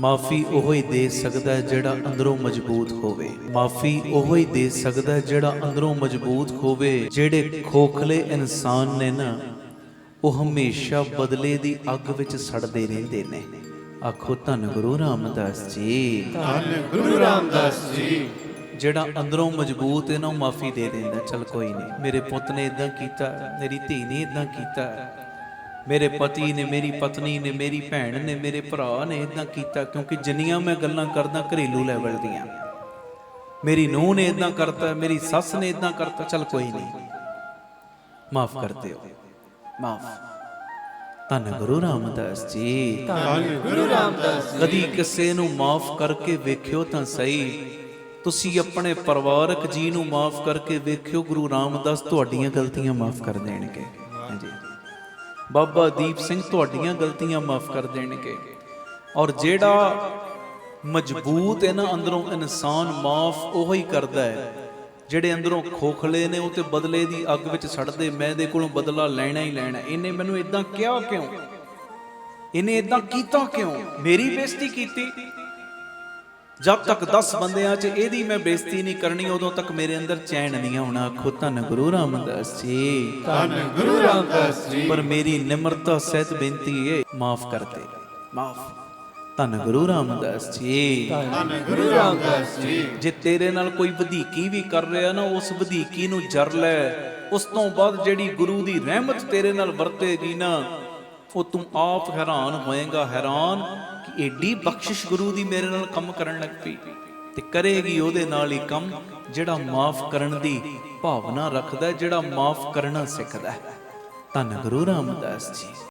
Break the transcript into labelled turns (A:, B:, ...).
A: ਮਾਫੀ ਉਹ ਹੀ ਦੇ ਸਕਦਾ ਜਿਹੜਾ ਅੰਦਰੋਂ ਮਜ਼ਬੂਤ ਹੋਵੇ। ਮਾਫੀ ਉਹ ਹੀ ਦੇ ਸਕਦਾ ਜਿਹੜਾ ਅੰਦਰੋਂ ਮਜ਼ਬੂਤ ਹੋਵੇ। ਜਿਹੜੇ ਖੋਖਲੇ ਇਨਸਾਨ ਨੇ ਨਾ, ਉਹ ਹਮੇਸ਼ਾ ਬਦਲੇ ਦੀ ਅੱਗ ਵਿੱਚ ਸੜਦੇ ਰਹਿੰਦੇ ਨੇ। ਆਖੋ ਧੰਨ ਗੁਰੂ ਰਾਮਦਾਸ ਜੀ,
B: ਧੰਨ ਗੁਰੂ ਰਾਮਦਾਸ ਜੀ।
A: ਜਿਹੜਾ ਅੰਦਰੋਂ ਮਜ਼ਬੂਤ ਹੈ ਨਾ, ਉਹ ਮਾਫੀ ਦੇ ਦਿੰਦਾ। ਚਲ ਕੋਈ ਨਹੀਂ, ਮੇਰੇ ਪੁੱਤ ਨੇ ਇਦਾਂ ਕੀਤਾ, ਮੇਰੀ ਧੀ ਨੇ ਇਦਾਂ ਕੀਤਾ, ਮੇਰੇ ਪਤੀ ਨੇ, ਮੇਰੀ ਪਤਨੀ ਨੇ, ਮੇਰੀ ਭੈਣ ਨੇ, ਮੇਰੇ ਭਰਾ ਨੇ ਇਦਾਂ ਕੀਤਾ। ਕਿਉਂਕਿ ਜਿੰਨੀਆਂ ਮੈਂ ਗੱਲਾਂ ਕਰਦਾ ਘਰੇਲੂ ਲੈਵਲ ਦੀਆਂ, ਮੇਰੀ ਨੂੰਹ ਨੇ ਇਦਾਂ ਕਰਤਾ, ਮੇਰੀ ਸੱਸ ਨੇ ਇਦਾਂ ਕਰਤਾ, ਚਲ ਕੋਈ ਨਹੀਂ, ਮਾਫ ਕਰ ਦਿਓ, ਮਾਫ। ਧੰਨ ਗੁਰੂ ਰਾਮਦਾਸ ਜੀ,
B: ਧੰਨ ਗੁਰੂ ਰਾਮਦਾਸ ਜੀ।
A: ਕਦੀ ਕਿਸੇ ਨੂੰ ਮਾਫ ਕਰਕੇ ਵੇਖਿਓ ਤਾਂ ਸਹੀ। ਤੁਸੀਂ ਆਪਣੇ ਪਰਿਵਾਰਕ ਜੀ ਨੂੰ ਮਾਫ ਕਰਕੇ ਵੇਖਿਓ, ਗੁਰੂ ਰਾਮਦਾਸ ਤੁਹਾਡੀਆਂ ਗਲਤੀਆਂ ਮਾਫ ਕਰ ਦੇਣਗੇ। ਹਾਂਜੀ, ਬਾਬਾ ਦੀਪ ਸਿੰਘ ਤੁਹਾਡੀਆਂ ਗਲਤੀਆਂ ਮਾਫ ਕਰ ਦੇਣਗੇ। ਔਰ ਜਿਹੜਾ ਮਜ਼ਬੂਤ ਹੈ ਨਾ ਅੰਦਰੋਂ ਇਨਸਾਨ, ਮਾਫ ਉਹ ਹੀ ਕਰਦਾ ਹੈ। ਜਿਹੜੇ ਅੰਦਰੋਂ ਖੋਖਲੇ ਨੇ, ਉਹ ਤੇ ਬਦਲੇ ਦੀ ਅੱਗ ਵਿੱਚ ਸੜਦੇ। ਮੈਂ ਇਹਦੇ ਕੋਲੋਂ ਬਦਲਾ ਲੈਣਾ ਹੀ ਲੈਣਾ, ਇਹਨੇ ਮੈਨੂੰ ਇਦਾਂ ਕਿਹਾ ਕਿਉਂ, ਇਹਨੇ ਇਦਾਂ ਕੀਤਾ ਕਿਉਂ, ਮੇਰੀ ਬੇਇੱਜ਼ਤੀ ਕੀਤੀ। ਜਦ ਤੱਕ 10 ਬੰਦਿਆਂ 'ਚ ਇਹਦੀ ਮੈਂ ਬੇਇੱਜ਼ਤੀ ਨਹੀਂ ਕਰਨੀ, ਉਦੋਂ ਤੱਕ ਮੇਰੇ ਅੰਦਰ ਚੈਨ ਨਹੀਂ ਆਉਣਾ। ਆਖੋ ਧੰਨ ਗੁਰੂ ਰਾਮਦਾਸ ਜੀ,
B: ਧੰਨ ਗੁਰੂ ਰਾਮਦਾਸ ਜੀ।
A: ਪਰ ਮੇਰੀ ਨਿਮਰਤਾ ਸਹਿਤ ਬੇਨਤੀ ਹੈ, ਮਾਫ ਕਰ ਦੇ, ਮਾਫ। ਧੰਨ ਗੁਰੂ ਰਾਮਦਾਸ ਜੀ,
B: ਧੰਨ ਗੁਰੂ ਰਾਮਦਾਸ ਜੀ।
A: ਜੇ ਤੇਰੇ ਨਾਲ ਕੋਈ ਵਧੀਕੀ ਵੀ ਕਰ ਰਿਹਾ ਨਾ, ਉਸ ਵਧੀਕੀ ਨੂੰ ਜਰ ਲੈ। ਉਸ ਤੋਂ ਬਾਅਦ ਜਿਹੜੀ ਗੁਰੂ ਦੀ ਰਹਿਮਤ ਤੇਰੇ ਨਾਲ ਵਰਤੇਗੀ ਨਾ, ਉਹ ਤੂੰ ਆਪ ਹੈਰਾਨ ਹੋਏਗਾ, ਹੈਰਾਨ ਕਿ ਏਡੀ ਬਖਸ਼ਿਸ਼ ਗੁਰੂ ਦੀ ਮੇਰੇ ਨਾਲ ਕੰਮ ਕਰਨ ਲੱਗ ਪਈ। ਤੇ ਕਰੇਗੀ ਉਹਦੇ ਨਾਲ ਹੀ ਕੰਮ ਜਿਹੜਾ ਮਾਫ ਕਰਨ ਦੀ ਭਾਵਨਾ ਰੱਖਦਾ, ਜਿਹੜਾ ਮਾਫ ਕਰਨਾ ਸਿੱਖਦਾ। ਧੰਨ ਗੁਰੂ ਰਾਮਦਾਸ ਜੀ।